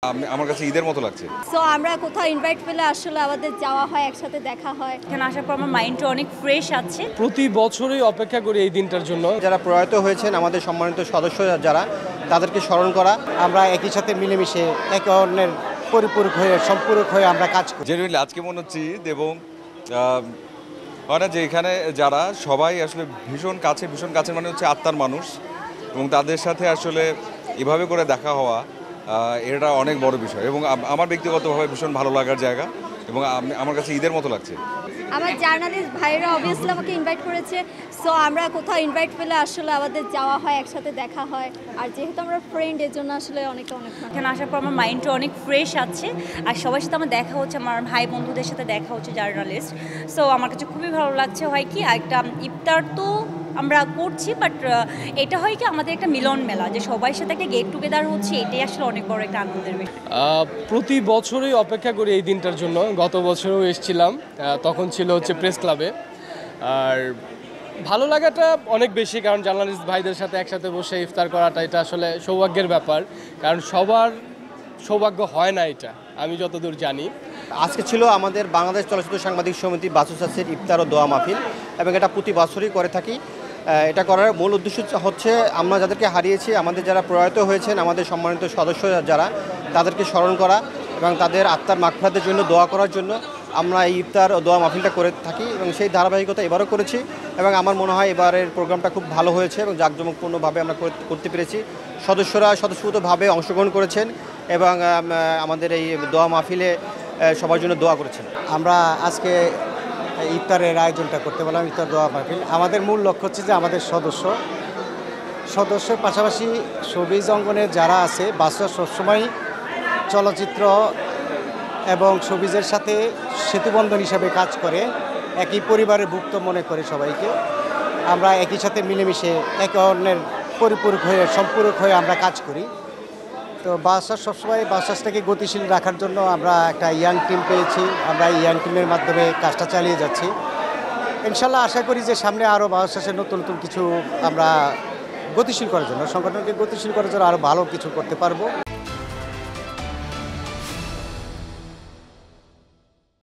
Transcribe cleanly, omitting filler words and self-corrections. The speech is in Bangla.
আমার কাছে ঈদের মতো লাগছে। সো আমরা কোথাও ইনভাইট পেলে আসলে আমাদের যাওয়া হয়, একসাথে দেখা হয়। এখানে আসার পর আমার মাইন্ডটা অনেক ফ্রেশ আছে। প্রতি বছরই অপেক্ষা করি এই দিনটার জন্য। যারা প্রয়াত হয়েছেন আমাদের সম্মানিত সদস্য যারা, তাদেরকে স্মরণ করা, আমরা একই সাথে মিলেমিশে একে অন্যের পরিপূরক হয়ে সম্পূরক হয়ে আমরা কাজ করি। জেনুইনলি আজকে মনে হচ্ছে ঈদ এবং হয় না যে এখানে যারা সবাই আসলে ভীষণ কাছে মানে হচ্ছে আত্মার মানুষ, এবং তাদের সাথে আসলে এভাবে করে দেখা হওয়া এটা অনেক বড় বিষয় এবং আমার ব্যক্তিগতভাবে ভীষণ ভালো লাগার জায়গা এবং আমার কাছে ঈদের মতো লাগছে। আমার জার্নালিস্ট ভাইরা অবভিয়াসলি আমাকে ইনভাইট করেছে। সো আমরা কোথাও ইনভাইট পেলে আসলে আমাদের যাওয়া হয়, একসাথে দেখা হয়। আর যেহেতু আমরা ফ্রেন্ড, এর জন্য আসলে অনেক এখানে আসার পর আমার মাইন্ডটা অনেক ফ্রেশ আছে। আর সবার সাথে আমার দেখা হচ্ছে, আমার ভাই বন্ধুদের সাথে দেখা হচ্ছে জার্নালিস্ট। সো আমার কাছে খুবই ভালো লাগছে। হয় কি একটা ইফতার তো আমরা করছি, বাট এটা হয় কি আমাদের একটা মিলন মেলা, যে সবার সাথে একটা গেট টুগেদার হচ্ছে, এটাই আসলে অনেক বড় একটা আনন্দের বিষয়। প্রতি বছরই অপেক্ষা করি এই দিনটার জন্য। গত বছরও এসেছিলাম, তখন ছিল হচ্ছে প্রেস ক্লাবে। আর ভালো লাগাটা অনেক বেশি, কারণ জার্নালিস্ট ভাইদের সাথে একসাথে বসে ইফতার করাটা এটা আসলে সৌভাগ্যের ব্যাপার, কারণ সবার সৌভাগ্য হয় না এটা, আমি যতদূর জানি। আজকে ছিল আমাদের বাংলাদেশ চলচ্চিত্র সাংবাদিক সমিতি বাসুসাসের ইফতার ও দোয়া মাহফিল, এবং এটা প্রতি বছরই করে থাকি। এটা করার মূল উদ্দেশ্য হচ্ছে আমরা যাদেরকে হারিয়েছি, আমাদের যারা প্রয়াত হয়েছেন আমাদের সম্মানিত সদস্য যারা, তাদেরকে স্মরণ করা এবং তাদের আত্মার মাগফিরাতের জন্য দোয়া করার জন্য আমরা এই ইফতার ও দোয়া মাহফিলটা করে থাকি, এবং সেই ধারাবাহিকতা এবারও করেছি। এবং আমার মনে হয় এবারের প্রোগ্রামটা খুব ভালো হয়েছে এবং জাঁকজমকপূর্ণভাবে আমরা করতে পেরেছি। সদস্যরা স্বতঃস্ফূর্তভাবে অংশগ্রহণ করেছেন এবং আমাদের এই দোয়া মাহফিলে সবার জন্য দোয়া করেছেন। আমরা আজকে ইফতারের আয়োজনটা করতে পারলাম, ইফতার দোয়া মাহফিল। আমাদের মূল লক্ষ্য হচ্ছে যে আমাদের সদস্যের পাশাপাশি শোবিজ অঙ্গনে যারা আছে, বাসরা সবসময় চলচ্চিত্র এবং শোবিজের সাথে সেতুবন্ধন হিসাবে কাজ করে, একই পরিবারের ভুক্ত মনে করে সবাইকে। আমরা একই সাথে মিলেমিশে একে অন্যের পরিপূরক হয়ে সম্পূরক হয়ে আমরা কাজ করি। তো বাসরাজ সবসময় বাসরাজটাকে গতিশীল রাখার জন্য আমরা একটা ইয়াং টিম পেয়েছি। আমরা ইয়াং টিমের মাধ্যমে কাজটা চালিয়ে যাচ্ছি। ইনশাল্লাহ আশা করি যে সামনে আরও বাসরাজের নতুন নতুন কিছু আমরা গতিশীল করার জন্য, সংগঠনকে গতিশীল করার জন্য আরও ভালো কিছু করতে পারবো।